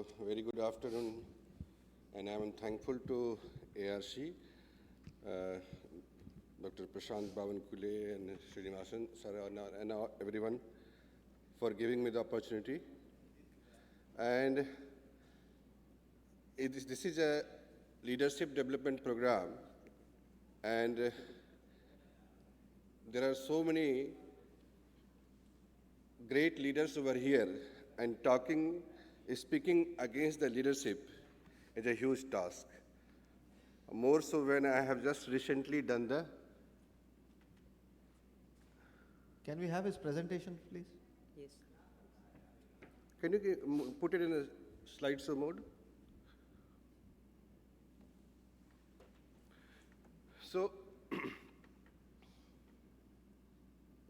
So, very good afternoon, and I am thankful to ARC, Dr. Prashant Bavankule and Srinivasan, sir, and everyone for giving me the opportunity. And this is a leadership development program, and there are so many great leaders over here, and speaking against the leadership is a huge task. More so when I have just recently done the... Can we have his presentation, please? Yes. Can you put it in a slideshow mode? So,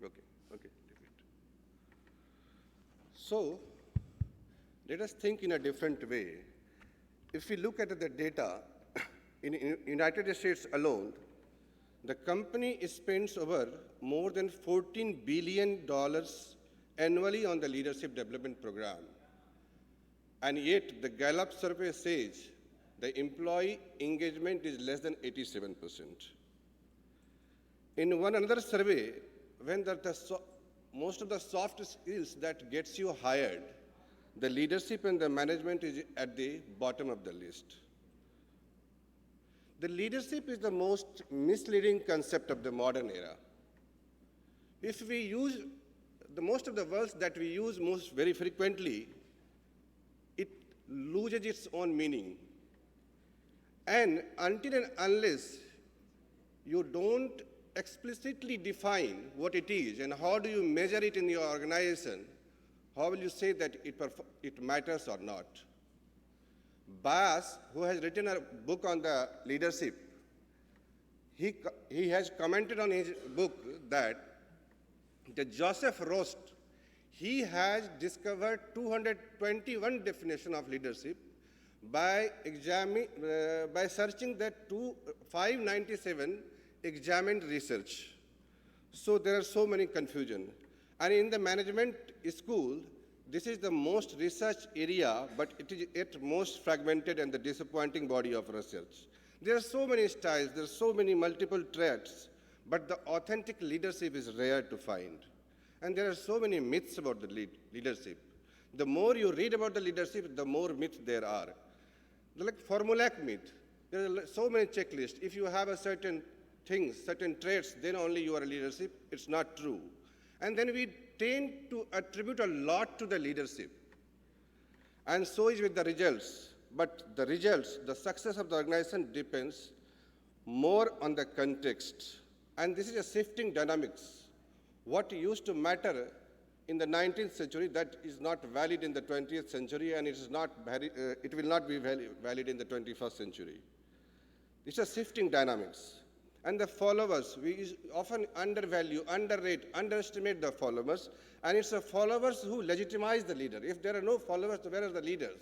okay. So, let us think in a different way. If we look at the data, in United States alone, the company spends over more than $14 billion annually on the leadership development program. And yet, the Gallup survey says the employee engagement is less than 87%. In one another survey, when most of the soft skills that gets you hired, the leadership and the management is at the bottom of the list. The leadership is the most misleading concept of the modern era. If we use most of the words that we use very frequently, it loses its own meaning. And until and unless you don't explicitly define what it is and how do you measure it in your organization, how will you say that it matters or not? Bass, who has written a book on the leadership, he has commented on his book that the Joseph Roast, he has discovered 221 definitions of leadership by searching that 597 examined research. So there are so many confusion. And in the management school, this is the most research area, but it is at most fragmented and the disappointing body of research. There are so many styles, there are so many multiple traits, but the authentic leadership is rare to find. And there are so many myths about the leadership. The more you read about the leadership, the more myths there are. Like formulaic myth, there are so many checklists. If you have a certain things, certain traits, then only you are a leadership. It's not true. And then we tend to attribute a lot to the leadership. And so is with the results. But the results, the success of the organization depends more on the context. And this is a shifting dynamics. What used to matter in the 19th century, that is not valid in the 20th century, and it will not be valid in the 21st century. It's a shifting dynamics. And the followers, we often undervalue, underrate, underestimate the followers, and it's the followers who legitimize the leader. If there are no followers, where are the leaders?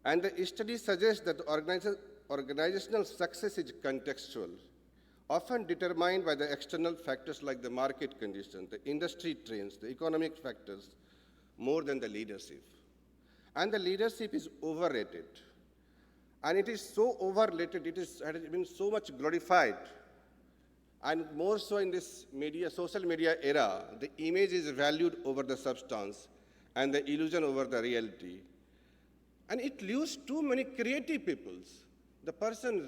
And the study suggests that organizational success is contextual, often determined by the external factors like the market conditions, the industry trends, the economic factors, more than the leadership. And the leadership is overrated. And it is so overrated, it has been so much glorified. And more so in this social media era, the image is valued over the substance and the illusion over the reality. And it leaves too many creative peoples. The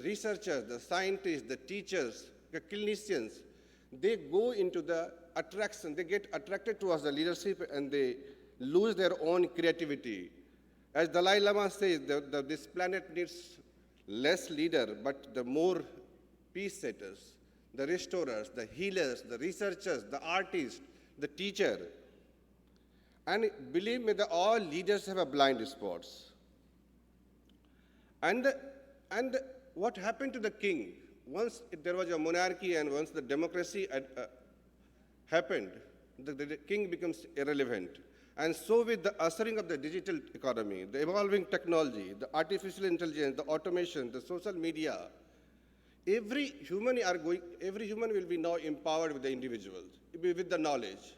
researchers, the scientists, the teachers, the clinicians, they go into the attraction, they get attracted towards the leadership and they lose their own creativity. As Dalai Lama says, this planet needs less leader, but the more peace setters, the restorers, the healers, the researchers, the artists, the teacher. And believe me, all leaders have a blind spots. And what happened to the king? Once there was a monarchy and once the democracy happened, the king becomes irrelevant. And so with the ushering of the digital economy, the evolving technology, the artificial intelligence, the automation, the social media, every human will be now empowered with the individuals, with the knowledge.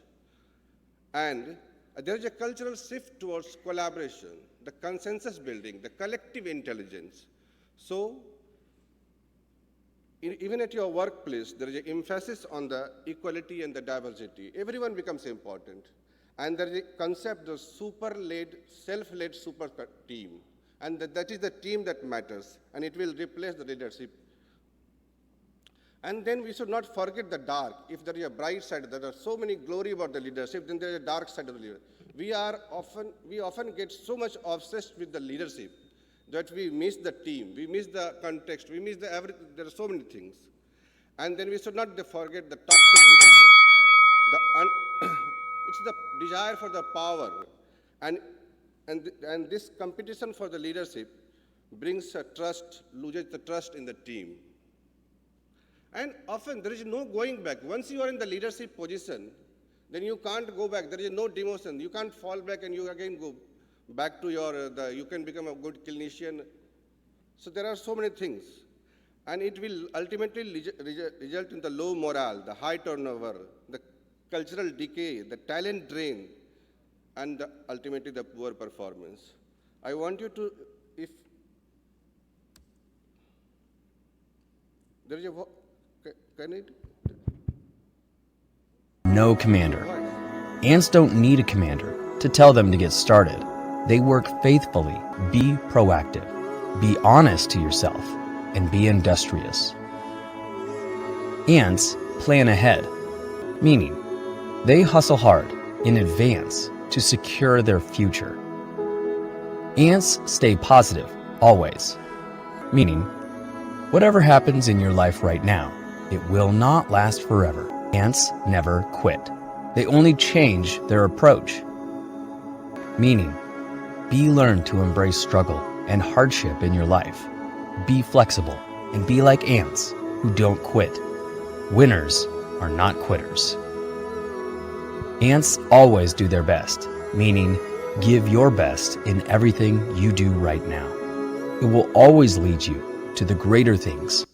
And There is a cultural shift towards collaboration, the consensus building, the collective intelligence. So, even at your workplace, there is an emphasis on the equality and the diversity. Everyone becomes important. And there is a concept of super-led, self-led super team. And that is the team that matters, and it will replace the leadership. And then we should not forget the dark. If there is a bright side, there are so many glory about the leadership, then there is a dark side of the leader. We often get so much obsessed with the leadership that we miss the team, we miss the context, we miss there are so many things. And then we should not forget the toxic leadership. It's the desire for the power. And this competition for the leadership brings a trust, loses the trust in the team. And often there is no going back. Once you are in the leadership position, then you can't go back. There is no demotion. You can't fall back and you again go back to you can become a good clinician. So there are so many things. And it will ultimately result in the low morale, the high turnover, the cultural decay, the talent drain, and ultimately the poor performance. I want you to, if there is a, can it? No commander. Ants don't need a commander to tell them to get started. They work faithfully, be proactive, be honest to yourself, and be industrious. Ants plan ahead, meaning they hustle hard in advance to secure their future. Ants stay positive, always, meaning whatever happens in your life right now, it will not last forever. Ants never quit. They only change their approach, meaning learn to embrace struggle and hardship in your life. Be flexible and be like ants who don't quit. Winners are not quitters. Ants always do their best, meaning give your best in everything you do right now. It will always lead you to the greater things